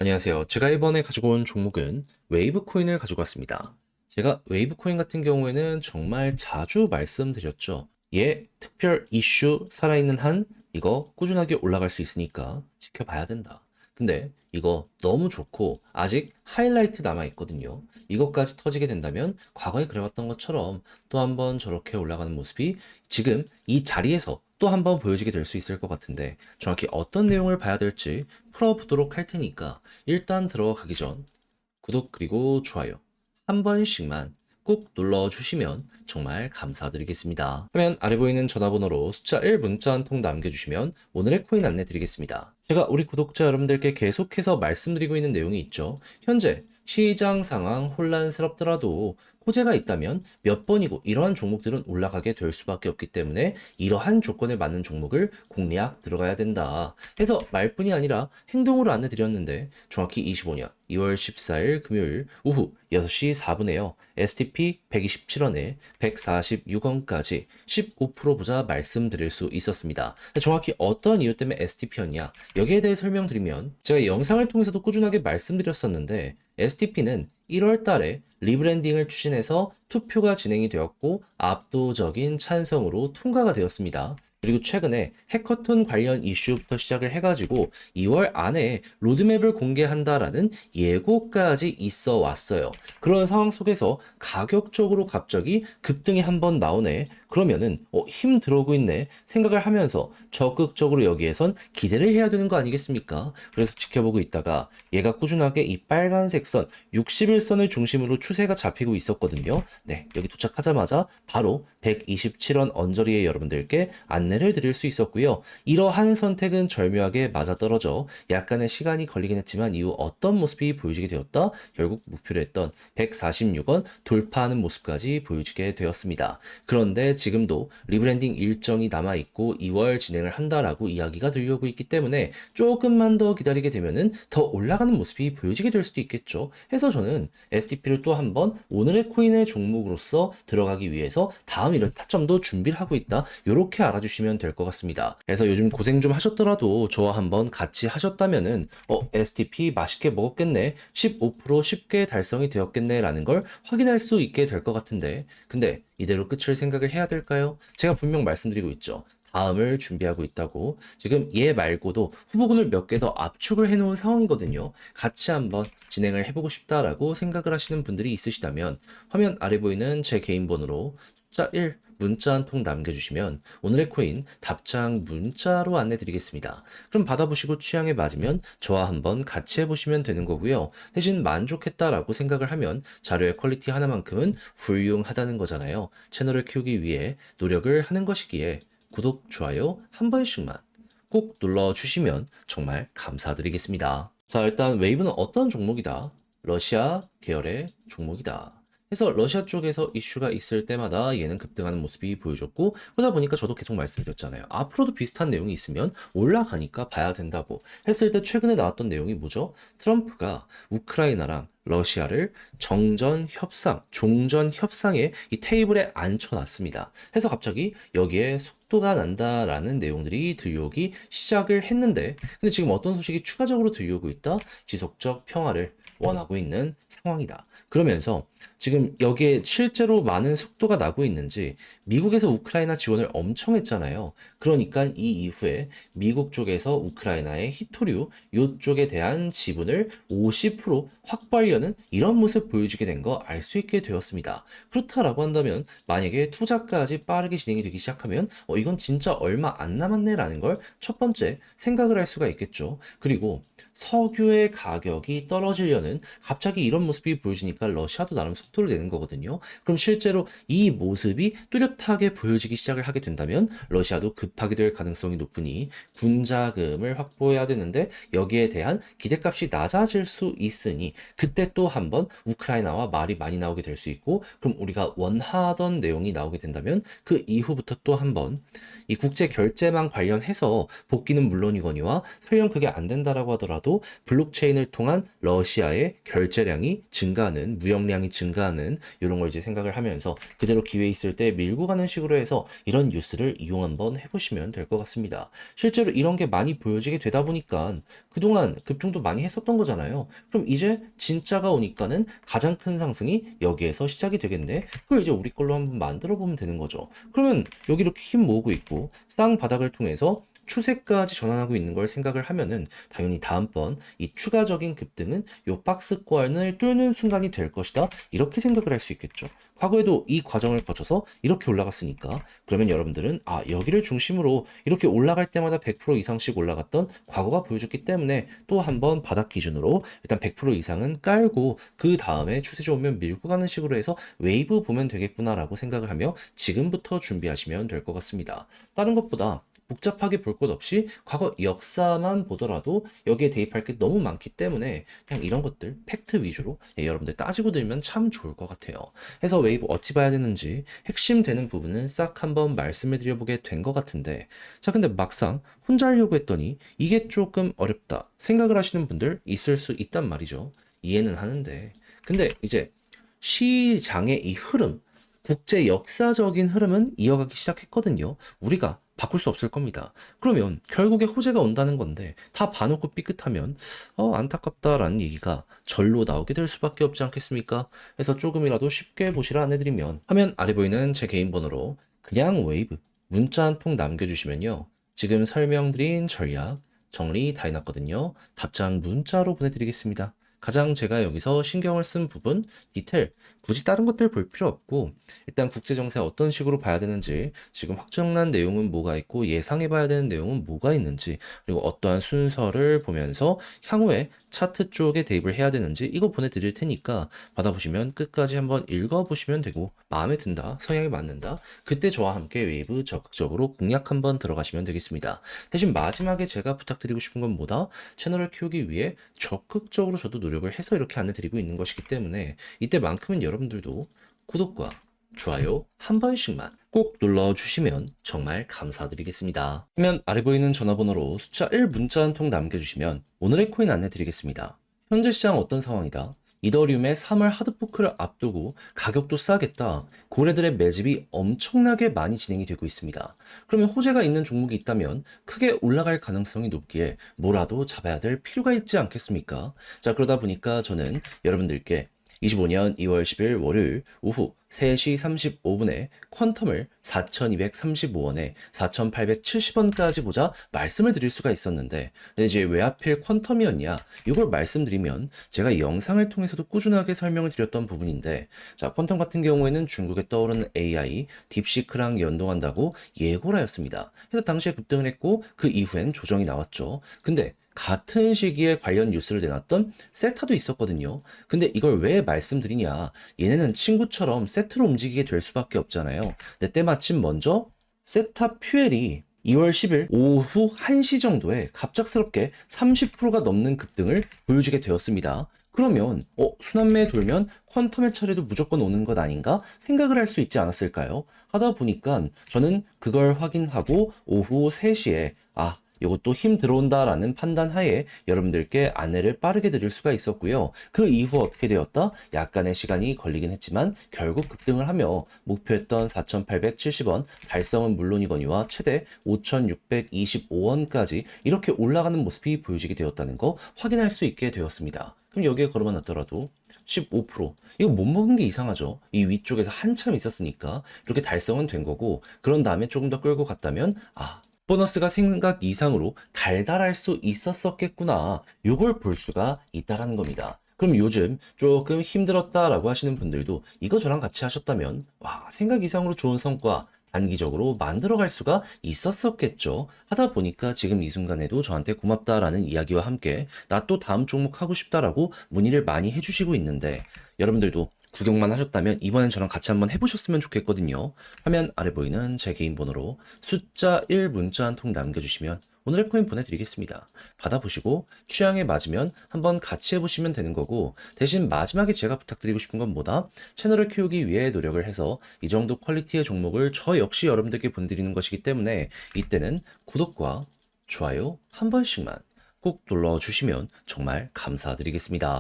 안녕하세요. 제가 이번에 가지고 온 종목은 웨이브 코인을 가지고 왔습니다. 제가 웨이브 코인 같은 경우에는 정말 자주 말씀드렸죠. 특별 이슈 살아있는 한 이거 꾸준하게 올라갈 수 있으니까 지켜봐야 된다. 근데 이거 너무 좋고 아직 하이라이트 남아 있거든요. 이것까지 터지게 된다면 과거에 그래왔던 것처럼 또 한번 저렇게 올라가는 모습이 지금 이 자리에서 또 한번 보여지게 될 수 있을 것 같은데 정확히 어떤 내용을 봐야 될지 풀어보도록 할 테니까 일단 들어가기 전 구독 그리고 좋아요 한 번씩만 꼭 눌러주시면 정말 감사드리겠습니다. 화면 아래 보이는 전화번호로 숫자 1 문자 한 통 남겨주시면 오늘의 코인 안내 드리겠습니다. 제가 우리 구독자 여러분들께 계속해서 말씀드리고 있는 내용이 있죠. 현재 시장 상황 혼란스럽더라도 호재가 있다면 몇 번이고 이러한 종목들은 올라가게 될 수밖에 없기 때문에 이러한 조건에 맞는 종목을 공략 들어가야 된다 해서 말뿐이 아니라 행동으로 안내드렸는데 정확히 25년 2월 14일 금요일 오후 6시 4분에요. STP 127원에 146원까지 15% 보자 말씀드릴 수 있었습니다. 정확히 어떤 이유 때문에 STP였냐 여기에 대해 설명드리면 제가 영상을 통해서도 꾸준하게 말씀드렸었는데 STP는 1월 달에 리브랜딩을 추진해서 투표가 진행이 되었고 압도적인 찬성으로 통과가 되었습니다. 그리고 최근에 해커톤 관련 이슈부터 시작을 해가지고 2월 안에 로드맵을 공개한다라는 예고까지 있어 왔어요. 그런 상황 속에서 가격적으로 갑자기 급등이 한번 나오네. 그러면은 힘 들어오고 있네 생각을 하면서 적극적으로 여기에선 기대를 해야 되는 거 아니겠습니까? 그래서 지켜보고 있다가 얘가 꾸준하게 이 빨간색 선 61선을 중심으로 추세가 잡히고 있었거든요. 네, 여기 도착하자마자 바로 127원 언저리에 여러분들께 안내를 드릴 수 있었고요. 이러한 선택은 절묘하게 맞아떨어져 약간의 시간이 걸리긴 했지만 이후 어떤 모습이 보여지게 되었다? 결국 목표로 했던 146원 돌파하는 모습까지 보여지게 되었습니다. 그런데 지금도 리브랜딩 일정이 남아있고 2월 진행을 한다라고 이야기가 들려오고 있기 때문에 조금만 더 기다리게 되면은 더 올라가는 모습이 보여지게 될 수도 있겠죠. 해서 저는 STP를 또 한번 오늘의 코인의 종목으로서 들어가기 위해서 다음 이런 타점도 준비를 하고 있다. 이렇게 알아주시면 될 것 같습니다. 그래서 요즘 고생 좀 하셨더라도 저와 한번 같이 하셨다면은 STP 맛있게 먹었겠네. 15% 쉽게 달성이 되었겠네 라는 걸 확인할 수 있게 될 것 같은데 근데 이대로 끝을 생각을 해야 될까요? 제가 분명 말씀드리고 있죠. 다음을 준비하고 있다고. 지금 얘 말고도 후보군을 몇 개 더 압축을 해놓은 상황이거든요. 같이 한번 진행을 해보고 싶다라고 생각을 하시는 분들이 있으시다면 화면 아래 보이는 제 개인 번호로 숫자 1 문자 한 통 남겨주시면 오늘의 코인 답장 문자로 안내드리겠습니다. 그럼 받아보시고 취향에 맞으면 저와 한번 같이 해보시면 되는 거고요. 대신 만족했다라고 생각을 하면 자료의 퀄리티 하나만큼은 훌륭하다는 거잖아요. 채널을 키우기 위해 노력을 하는 것이기에 구독, 좋아요 한 번씩만 꼭 눌러주시면 정말 감사드리겠습니다. 자, 일단 웨이브는 어떤 종목이다? 러시아 계열의 종목이다. 그래서 러시아 쪽에서 이슈가 있을 때마다 얘는 급등하는 모습이 보여줬고 그러다 보니까 저도 계속 말씀드렸잖아요. 앞으로도 비슷한 내용이 있으면 올라가니까 봐야 된다고 했을 때 최근에 나왔던 내용이 뭐죠? 트럼프가 우크라이나랑 러시아를 정전 협상, 종전 협상에 이 테이블에 앉혀놨습니다. 해서 갑자기 여기에 속도가 난다라는 내용들이 들려오기 시작을 했는데 근데 지금 어떤 소식이 추가적으로 들려오고 있다? 지속적 평화를 원하고 있는 상황이다. 그러면서 지금 여기에 실제로 많은 속도가 나고 있는지 미국에서 우크라이나 지원을 엄청 했잖아요. 그러니까 이 이후에 미국 쪽에서 우크라이나의 히토류 요쪽에 대한 지분을 50% 확보하려는 이런 모습 보여주게 된 거 알 수 있게 되었습니다. 그렇다라고 한다면 만약에 투자까지 빠르게 진행이 되기 시작하면 이건 진짜 얼마 안 남았네라는 걸 첫 번째 생각을 할 수가 있겠죠. 그리고 석유의 가격이 떨어지려는 갑자기 이런 모습이 보여지니까 러시아도 나름 속도를 내는 거거든요. 그럼 실제로 이 모습이 뚜렷하게 보여지기 시작을 하게 된다면 러시아도 급하게 될 가능성이 높으니 군자금을 확보해야 되는데 여기에 대한 기대값이 낮아질 수 있으니 그때 또 한번 우크라이나와 말이 많이 나오게 될 수 있고 그럼 우리가 원하던 내용이 나오게 된다면 그 이후부터 또 한번 이 국제 결제망 관련해서 복귀는 물론이거니와 설령 그게 안 된다라고 하더라도 블록체인을 통한 러시아의 결제량이 증가하는, 무역량이 증가하는 이런 걸 이제 생각을 하면서 그대로 기회 있을 때 밀고 가는 식으로 해서 이런 뉴스를 이용 한번 해보시면 될 것 같습니다. 실제로 이런 게 많이 보여지게 되다 보니까 그동안 급등도 많이 했었던 거잖아요. 그럼 이제 진짜가 오니까는 가장 큰 상승이 여기에서 시작이 되겠네. 그걸 이제 우리 걸로 한번 만들어 보면 되는 거죠. 그러면 여기 이렇게 힘 모으고 있고 쌍바닥을 통해서 추세까지 전환하고 있는 걸 생각을 하면은 당연히 다음번 이 추가적인 급등은 요 박스권을 뚫는 순간이 될 것이다. 이렇게 생각을 할 수 있겠죠. 과거에도 이 과정을 거쳐서 이렇게 올라갔으니까 그러면 여러분들은 여기를 중심으로 이렇게 올라갈 때마다 100% 이상씩 올라갔던 과거가 보여줬기 때문에 또 한번 바닥 기준으로 일단 100% 이상은 깔고 그 다음에 추세 좋으면 밀고 가는 식으로 해서 웨이브 보면 되겠구나라고 생각을 하며 지금부터 준비하시면 될 것 같습니다. 다른 것보다 복잡하게 볼 것 없이 과거 역사만 보더라도 여기에 대입할 게 너무 많기 때문에 그냥 이런 것들 팩트 위주로 여러분들 따지고 들면 참 좋을 것 같아요. 해서 웨이브 어찌 봐야 되는지 핵심 되는 부분은 싹 한번 말씀을 드려보게 된 것 같은데 자 근데 막상 혼자 하려고 했더니 이게 조금 어렵다 생각을 하시는 분들 있을 수 있단 말이죠. 이해는 하는데 근데 이제 시장의 이 흐름 국제 역사적인 흐름은 이어가기 시작했거든요. 우리가 바꿀 수 없을 겁니다. 그러면 결국에 호재가 온다는 건데 다 봐놓고 삐끗하면 안타깝다라는 얘기가 절로 나오게 될 수밖에 없지 않겠습니까? 그래서 조금이라도 쉽게 보시라 안내드리면 화면 아래 보이는 제 개인 번호로 그냥 웨이브 문자 한 통 남겨주시면요. 지금 설명드린 전략 정리 다 해놨거든요. 답장 문자로 보내드리겠습니다. 가장 제가 여기서 신경을 쓴 부분, 디테일, 굳이 다른 것들 볼 필요 없고 일단 국제정세 어떤 식으로 봐야 되는지 지금 확정난 내용은 뭐가 있고 예상해 봐야 되는 내용은 뭐가 있는지 그리고 어떠한 순서를 보면서 향후에 차트 쪽에 대입을 해야 되는지 이거 보내드릴 테니까 받아보시면 끝까지 한번 읽어보시면 되고 마음에 든다, 성향에 맞는다 그때 저와 함께 웨이브 적극적으로 공략 한번 들어가시면 되겠습니다. 대신 마지막에 제가 부탁드리고 싶은 건 뭐다? 채널을 키우기 위해 적극적으로 저도 노력을 해서 이렇게 안내드리고 있는 것이기 때문에 이때만큼은 여러분들도 구독과 좋아요 한 번씩만 꼭 눌러주시면 정말 감사드리겠습니다. 화면 아래 보이는 전화번호로 숫자 1 문자 한 통 남겨주시면 오늘의 코인 안내드리겠습니다. 현재 시장 어떤 상황이다? 이더리움의 3월 하드포크를 앞두고 가격도 싸겠다. 고래들의 매집이 엄청나게 많이 진행이 되고 있습니다. 그러면 호재가 있는 종목이 있다면 크게 올라갈 가능성이 높기에 뭐라도 잡아야 될 필요가 있지 않겠습니까? 자, 그러다 보니까 저는 여러분들께 25년 2월 10일 월요일 오후 3시 35분에 퀀텀을 4,235원에 4,870원까지 보자 말씀을 드릴 수가 있었는데 근데 이제 왜 하필 퀀텀이었냐 이걸 말씀드리면 제가 이 영상을 통해서도 꾸준하게 설명을 드렸던 부분인데 자 퀀텀 같은 경우에는 중국에 떠오르는 AI 딥시크랑 연동한다고 예고를 하였습니다. 그래서 당시에 급등을 했고 그 이후엔 조정이 나왔죠. 근데 같은 시기에 관련 뉴스를 내놨던 세타도 있었거든요. 근데 이걸 왜 말씀드리냐. 얘네는 친구처럼 세트로 움직이게 될 수밖에 없잖아요. 근데 때마침 먼저 세타 퓨엘이 2월 10일 오후 1시 정도에 갑작스럽게 30%가 넘는 급등을 보여주게 되었습니다. 그러면 순환매 돌면 퀀텀의 차례도 무조건 오는 것 아닌가 생각을 할 수 있지 않았을까요? 하다 보니까 저는 그걸 확인하고 오후 3시에 이것도 힘 들어온다라는 판단 하에 여러분들께 안내를 빠르게 드릴 수가 있었고요. 그 이후 어떻게 되었다? 약간의 시간이 걸리긴 했지만 결국 급등을 하며 목표했던 4,870원 달성은 물론이거니와 최대 5,625원까지 이렇게 올라가는 모습이 보여지게 되었다는 거 확인할 수 있게 되었습니다. 그럼 여기에 걸어만 놨더라도 15% 이거 못 먹은 게 이상하죠. 이 위쪽에서 한참 있었으니까 이렇게 달성은 된 거고 그런 다음에 조금 더 끌고 갔다면 보너스가 생각 이상으로 달달할 수 있었었겠구나. 요걸 볼 수가 있다라는 겁니다. 그럼 요즘 조금 힘들었다라고 하시는 분들도 이거 저랑 같이 하셨다면 생각 이상으로 좋은 성과 단기적으로 만들어갈 수가 있었었겠죠. 하다 보니까 지금 이 순간에도 저한테 고맙다라는 이야기와 함께 나 또 다음 종목 하고 싶다라고 문의를 많이 해주시고 있는데 여러분들도 구경만 하셨다면 이번엔 저랑 같이 한번 해보셨으면 좋겠거든요. 화면 아래 보이는 제 개인 번호로 숫자 1 문자 한 통 남겨주시면 오늘의 코인 보내드리겠습니다. 받아보시고 취향에 맞으면 한번 같이 해보시면 되는 거고, 대신 마지막에 제가 부탁드리고 싶은 건 뭐다? 채널을 키우기 위해 노력을 해서 이 정도 퀄리티의 종목을 저 역시 여러분들께 보내드리는 것이기 때문에 이때는 구독과 좋아요 한 번씩만 꼭 눌러주시면 정말 감사드리겠습니다.